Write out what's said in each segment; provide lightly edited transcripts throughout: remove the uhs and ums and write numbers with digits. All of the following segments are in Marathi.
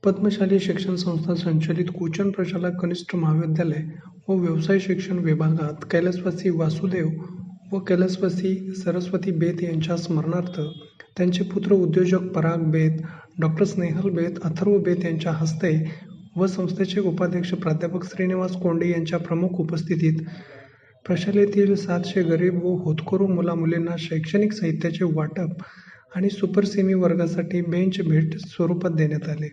पद्मशाली शिक्षण संस्था संचलित कुचन प्रशाला कनिष्ठ महाविद्यालय व व्यवसाय शिक्षण विभागात कैलासवासी वासुदेव व कैलासवासी सरस्वती बेत यांच्या स्मरणार्थ त्यांचे पुत्र उद्योजक पराग बेत, डॉक्टर स्नेहल बेत, अथर्व बेत यांच्या हस्ते व संस्थेचे उपाध्यक्ष प्राध्यापक श्रीनिवास कोंडे यांच्या प्रमुख उपस्थितीत प्रशालेतील 700 गरीब व होतकरू मुलामुलींना शैक्षणिक साहित्याचे वाटप आणि सुपर सेमी वर्गासाठी बेंच भेट स्वरूपात देण्यात आले.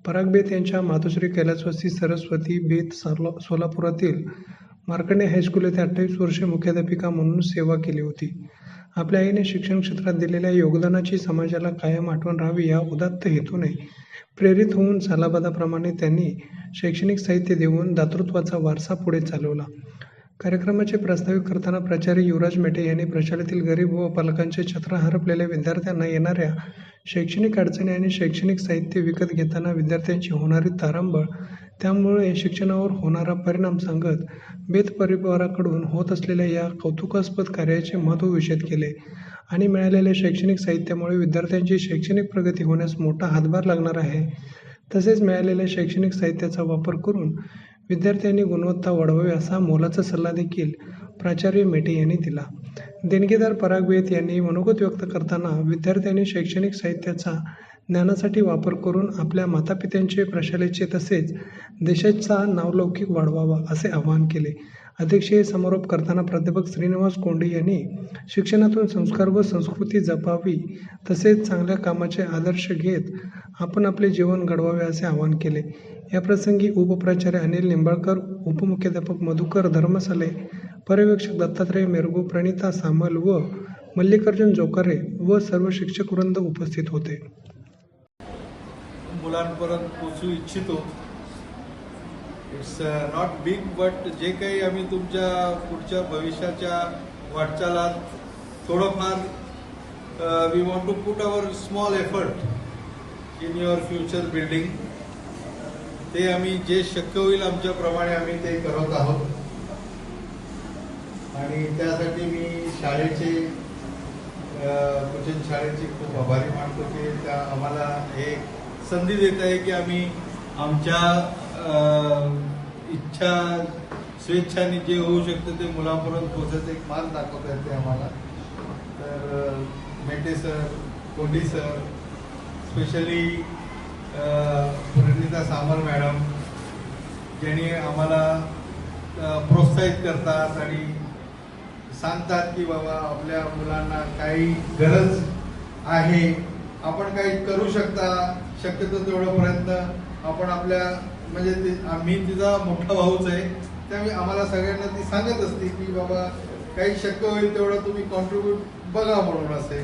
पराग बेत यांच्या मातोश्री कैलासवासी सरस्वती बेत सोलापुरातील मार्कंडे हायस्कूल येथे 28 वर्षे मुख्याध्यापिका म्हणून सेवा केली होती. आपल्या आईने शिक्षण क्षेत्रात दिलेल्या योगदानाची समाजाला कायम आठवण राहावी या उदात्त हेतूने प्रेरित होऊन सालाबादाप्रमाणे त्यांनी शैक्षणिक साहित्य देऊन दातृत्वाचा वारसा पुढे चालवला. कार्यक्रमाचे प्रस्तावित करताना प्राचार्य युवराज मेटे यांनी प्रशालेतील गरीब व पालकांचे छत्र हरपलेल्या विद्यार्थ्यांना येणाऱ्या शैक्षणिक अडचणी आणि शैक्षणिक साहित्य विकत घेताना विद्यार्थ्यांची होणारी तारांबळ, त्यामुळे शिक्षणावर होणारा परिणाम सांगत बेत परिवाराकडून होत असलेल्या या कौतुकास्पद कार्याचे महत्त्व विशद केले आणि मिळालेल्या शैक्षणिक साहित्यामुळे विद्यार्थ्यांची शैक्षणिक प्रगती होण्यास मोठा हातभार लागणार आहे. तसेच मिळालेल्या शैक्षणिक साहित्याचा वापर करून विद्यार्थ्यांनी गुणवत्ता वाढवावी असा मोलाचा सल्ला देखील प्राचार्य मेटे यांनी दिला. देणगीदार पराग बेत यांनी मनोगत व्यक्त करताना विद्यार्थ्यांनी शैक्षणिक साहित्याचा ज्ञानासाठी वापर करून आपल्या मातापित्यांचे, प्रशालेचे तसेच देशाचा नावलौकिक वाढवावा असे आवाहन केले. अध्यक्षीय समारोप करताना प्राध्यापक श्रीनिवास कोंडे यांनी शिक्षणातून संस्कार व संस्कृती जपावी तसेच चांगल्या कामाचे आदर्श घेत आपण आपले जीवन घडवावे असे आवाहन केले. याप्रसंगी उपप्राचार्य अनिल निंबाळकर, उपमुख्याध्यापक मधुकर धर्मसाले, पर्यवेक्षक दत्तात्रय मेरगू, प्रणिता सामल व मल्लिकार्जुन जोकारे व सर्व शिक्षकवृंद उपस्थित होते. मुलांपर्यंत पोहोचू इच्छितो. इट्स नॉट बिग, बट जे काही आम्ही तुमच्या पुढच्या भविष्याच्या वाटचालात थोडंफार we want to put our small effort in your future building, ते आम्ही जे शक्य होईल आमच्याप्रमाणे आम्ही ते करत आहोत. आणि त्यासाठी मी शाळेचे कुचन शाळेचे खूप आभारी मानतो की त्या आम्हाला हे संधी देत आहे की आम्ही आमच्या इच्छा स्वेच्छाने जे होऊ शकतं ते मुलांपर्यंत पोहोचायचं एक मार्ग दाखवता येते आम्हाला. तर मेटे सर, कोंडी sir, specially Pranita Samal madam ज्यांनी आम्हाला प्रोत्साहित करतात आणि सांगतात की बाबा आपल्या मुलांना काही गरज आहे, आपण काही करू शकता, शक्यतो तेवढा प्रयत्न आपण आपल्या म्हणजे आम्ही तिचा मोठा भाऊच आहे त्यामुळे आम्हाला सगळ्यांना ती सांगत असते की बाबा काही शक्य होईल तेवढं तुम्ही कॉन्ट्रीब्यूट बघा म्हणून असे.